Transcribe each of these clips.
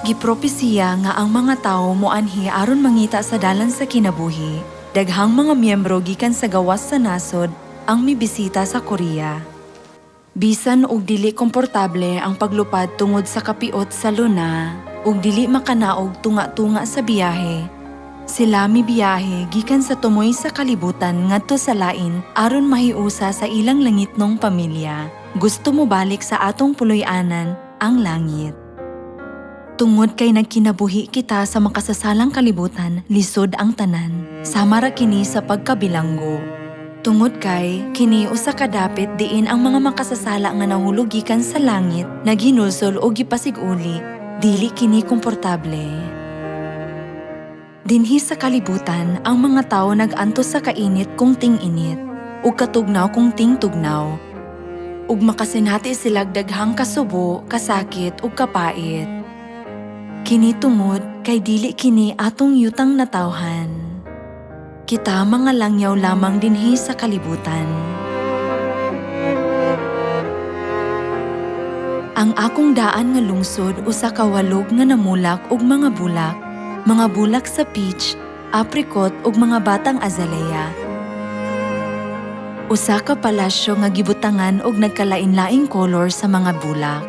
Gipropesiya nga ang mga tawo moanhi aron mangita sa dalan sa kinabuhi. Daghang mga miyembro gikan sa gawas sa nasod ang mibisita sa Korea. Bisan og dili komportable ang paglupad tungod sa kapiot sa luna ug dili makanaog tunga-tunga sa biyahe. Sila mibiyahe gikan sa tumoy sa kalibutan ngadto sa lain aron mahiusa sa ilang langitnong pamilya. Gusto mo balik sa atong puloy-anan, ang langit. Tungod kay nagkinabuhi kita sa makasasalang kalibutan, lisod ang tanan. Sama ra kini sa pagkabilanggo. Tungod kay kini usa ka dapit diin ang mga makasasala nga nahulog gikan sa langit, naghinulsol o gipasiguli, dili kini komportable. Dinhi sa kalibutan, ang mga tawo nag-antos sa kainit kung ting-init, ug katugnaw kung ting-tugnaw. Ug makasinati silag daghang kasubo, kasakit ug kapait. Kini tungod kay dili kini atong yutang natawhan. Kita mga langyaw lamang dinhi sa kalibutan. Ang akong daan nga lungsod usa ka walog nga namulak og mga bulak sa peach, apricot ug mga batang azalea. Usa ka palasyo nga gibutangan og nagkalain-laing kolor sa mga bulak.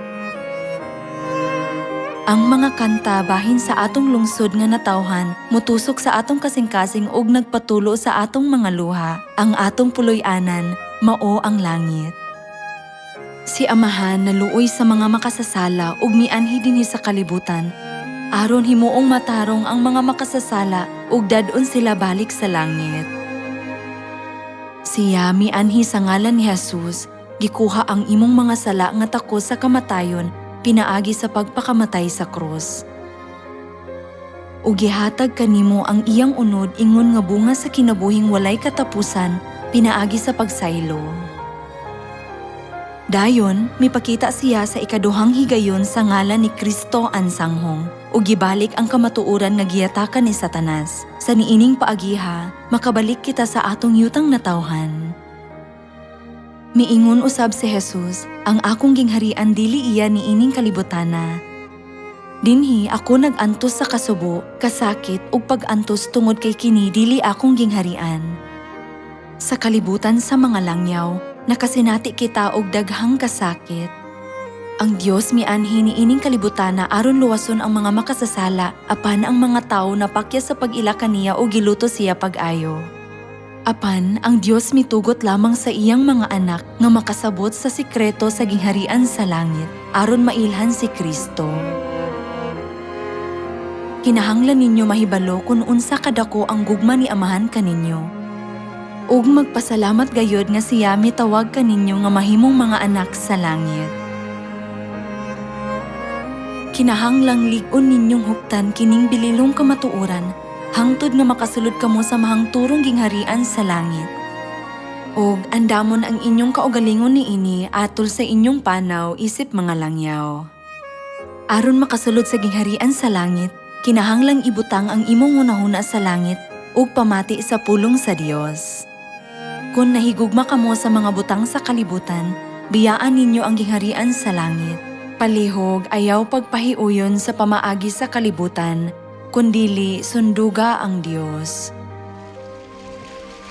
Ang mga kanta bahin sa atong lungsod nga natawhan, mutusok sa atong kasing-kasing ug nagpatulo sa atong mga luha. Ang atong puloy-anan, mao ang langit. Si Amahan naluoy sa mga makasasala ug mianhi dinhi sa kalibutan. Aron himuong matarong ang mga makasasala ug dadon sila balik sa langit. Siya mianhi sa ngalan ni Jesus, gikuha ang imong mga sala nga takos sa kamatayon, pinaagi sa pagpakamatay sa krus. Ug gihatag kanimo ang iyang unod ingon nga bunga sa kinabuhing walay katapusan, pinaagi sa pagsaylo. Dayon, mipakita siya sa ikaduhang higayon sa ngalan ni Kristo ansanghong, ug gibalik ang kamatuoran nga giyatakan ni Satanas. Sa niining paagiha, makabalik kita sa atong yutang natawhan. Miingon usab si Jesus, ang akong gingharian dili iya niining kalibutana. Dinhi ako nag-antos sa kasubo, kasakit ug pag-antos tungod kay kini dili akong gingharian. Sa kalibutan sa mga langyaw, nakasinati kita og daghang kasakit. Ang Dios mianhi niining kalibutana aron luwason ang mga makasasala, apan ang mga tawo napakya sa pag-ila kaniya o giluto siya pag-ayo. Apan, ang Dios mitugot lamang sa iyang mga anak nga makasabot sa sikreto sa gingharian sa langit, aron mailhan si Kristo. Kinahanglan ninyo mahibalo kung unsa kadako ang gugma ni Amahan kaninyo. Ug magpasalamat gayod nga siya mitawag kaninyo nga mahimong mga anak sa langit. Kinahanglang lig-on ninyong huptan kining bililong kamatuoran, hangtod nga makasulod kamo sa mahangturong gingharian sa langit. Og andamon ang inyong kaugalingon niini atol sa inyong panaw isip mga langyaw. Aron makasulod sa gingharian sa langit, kinahanglang ibutang ang imong hunahuna sa langit ug pamati sa pulong sa Dios. Kung nahigugma kamo sa mga butang sa kalibutan, biyaan ninyo ang gingharian sa langit. Palihog ayaw pagpahiuyon sa pamaagi sa kalibutan, kundili sunduga ang Dios.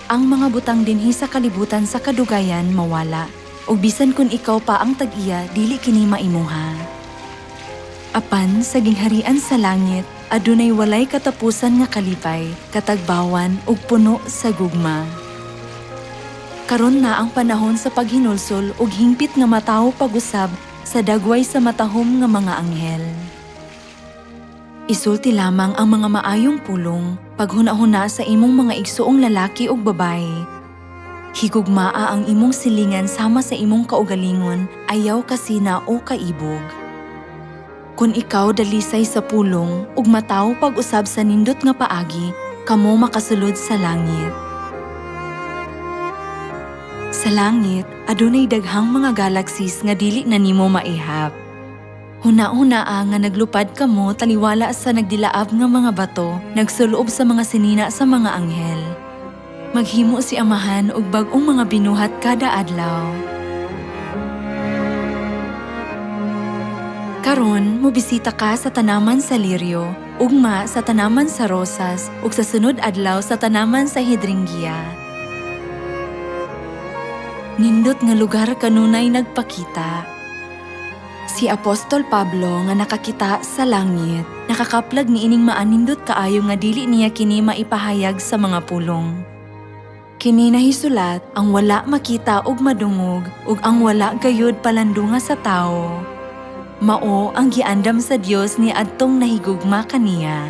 Ang mga butang dinhi sa kalibutan sa kadugayan mawala, ug bisan kun ikaw pa ang tag-iya dili kini maimuha. Apan sa gingharian sa langit, adunay walay katapusan nga kalipay, katagbawan ug puno sa gugma. Karon na ang panahon sa paghinulsol ug hingpit nga matawo pag-usab sa dagway sa matahom nga mga anghel. Isulti lamang ang mga maayong pulong, paghuna-huna sa imong mga igsuong lalaki ug babae. Higugmaa ang imong silingan sama sa imong kaugalingon, ayaw kasina o kaibog. Kung ikaw dalisay sa pulong ug mataw pag-usab sa nindot nga paagi, kamo makasulod sa langit. Sa langit, adunay daghang mga galaxies nga dili na nimo maihap. Huna-hunaa nga naglupad kamo taliwala sa nagdilaab nga mga bato, nagsuloob sa mga sinina sa mga anghel. Maghimo si Amahan og bag-ong mga binuhat kada adlaw. Karon, mobisita ka sa tanaman sa liryo, ugma sa tanaman sa rosas, ug sa sunod adlaw sa tanaman sa hidringgiya. Nindot nga lugar kanunay nagpakita. Si Apostol Pablo nga nakakita sa langit, nakakaplag ni ining maanindot kaayo nga dili niya kini maipahayag sa mga pulong. Kini nahisulat ang wala makita ug madungog ug ang wala gayud palandunga sa tawo. Mao ang giandam sa Dios ni adtong nahigugma kaniya.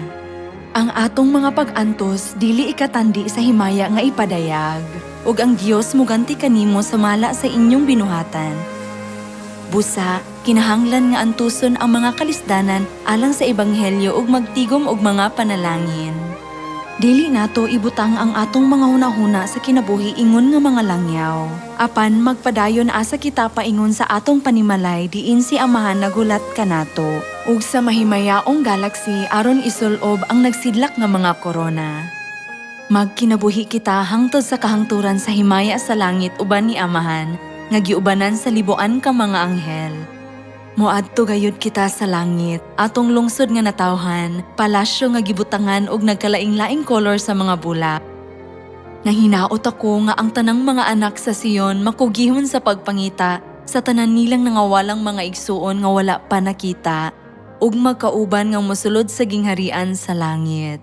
Ang atong mga pag-antos dili ikatandi sa himaya nga ipadayag, ug ang Dios muganti kanimo sa mala sa inyong binuhatan. Busa, kinahanglan nga antuson ang mga kalisdanan alang sa ebanghelyo ug magtigom og mga panalangin. Dili nato ibutang ang atong mga hunahuna sa kinabuhi ingon nga mga langyaw. Apan magpadayon asa kita paingon sa atong panimalay diin si Amahan nagulat kanato. Ug sa mahimayaong galaxy aron isulob ang nagsidlak nga mga korona. Magkinabuhi kita hangtod sa kahangturan sa himaya sa langit uban ni Amahan, nga giubanan sa liboan ka mga anghel. Moadto gayud kita sa langit, atong lungsod nga natawhan, palasyo nga gibutangan og nagkalaing-laing kolor sa mga bulak. Nahinaot ako nga ang tanang mga anak sa Sion makugihon sa pagpangita sa tanan nilang nangawalang mga igsuon nga wala pa nakita, ug magkauban nga mosulod sa gingharian sa langit.